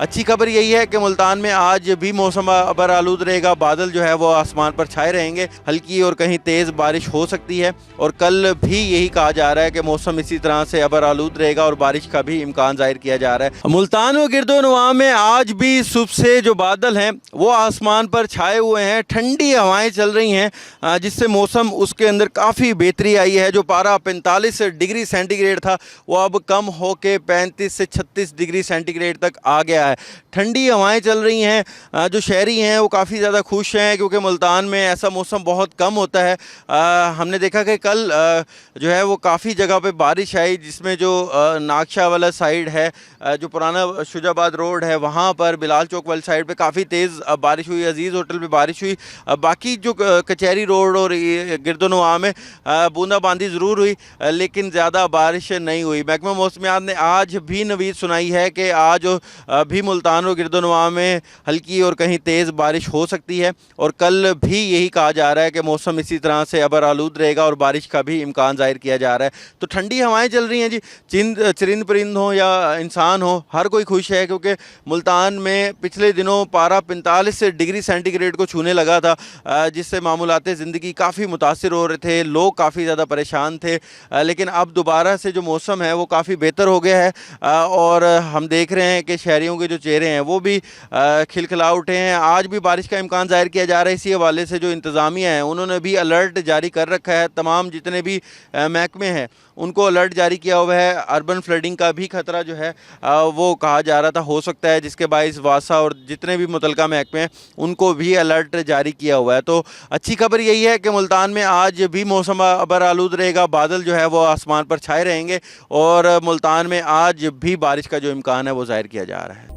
अच्छी खबर यही है कि मुल्तान में आज भी मौसम अबर आलूद रहेगा। बादल जो है वो आसमान पर छाए रहेंगे, हल्की और कहीं तेज़ बारिश हो सकती है। और कल भी यही कहा जा रहा है कि मौसम इसी तरह से अबर आलूद रहेगा और बारिश का भी इम्कान जाहिर किया जा रहा है। मुल्तान व गिरदोनवा में आज भी सुबह से जो बादल हैं वो आसमान पर छाए हुए हैं, ठंडी हवाएँ चल रही हैं जिससे मौसम उसके अंदर काफ़ी बेहतरी आई है। जो पारा 45 डिग्री सेंटीग्रेड था वो अब कम होकर 35 से 36 डिग्री सेंटीग्रेड तक आ गया है। ठंडी हवाएं चल रही हैं। जो शहरी हैं वो काफ़ी ज़्यादा खुश हैं क्योंकि मुल्तान में ऐसा मौसम बहुत कम होता है। हमने देखा कि कल जो है वो काफ़ी जगह पे बारिश आई, जिसमें जो नागशाह वाला साइड है, जो पुराना शुजाबाद रोड है, वहाँ पर बिलाल चौक वाली साइड पे काफ़ी तेज़ बारिश हुई। अजीज़ होटल पे बारिश हुई। बाकी जो कचहरी रोड और गिरदोनवा में बूंदाबांदी ज़रूर हुई, लेकिन ज़्यादा बारिश नहीं हुई। महकमा मौसमियात ने आज भी नवीद सुनाई है कि आज भी मुल्तान और गिरदोनवा में हल्की और कहीं तेज़ बारिश हो सकती है। और कल भी यही कहा जा रहा है कि मौसम इसी तरह से अबर आलूद रहेगा और बारिश का भी इम्कान जाहिर किया जा रहा है। तो ठंडी हवाएं चल रही हैं जी। चरिंद परिंद हो या इंसान हो, हर कोई खुश है क्योंकि मुल्तान में पिछले दिनों पारा 45 डिग्री सेंटीग्रेड को छूने लगा था, जिससे मामूलात ज़िंदगी काफ़ी मुतासिर हो रहे थे, लोग काफ़ी ज़्यादा परेशान थे। लेकिन अब दोबारा से जो मौसम है वो काफ़ी बेहतर हो गया है और हम देख रहे हैं कि शहरियों के जो चेहरे हैं वो भी खिलखिला उठे हैं। आज भी बारिश का इम्कान जाहिर किया जा रहा है। इसी हवाले से जो इंतज़ामिया है उन्होंने भी अलर्ट जारी कर रखा है। तमाम जितने भी महकमे हैं उनको अलर्ट जारी किया हुआ है। अर्बन फ्लडिंग का भी खतरा जो है वो कहा जा रहा था हो सकता है, जिसके बाइस वासा और जितने भी मुतलका महकमे हैं उनको भी अलर्ट जारी किया हुआ है। तो अच्छी खबर यही है कि मुल्तान में आज भी मौसम अबर आलूद रहेगा। बादल जो है वो आसमान पर छाए रहेंगे और मुल्तान में आज भी बारिश का जो इम्कान है वो जाहिर किया जा रहा है।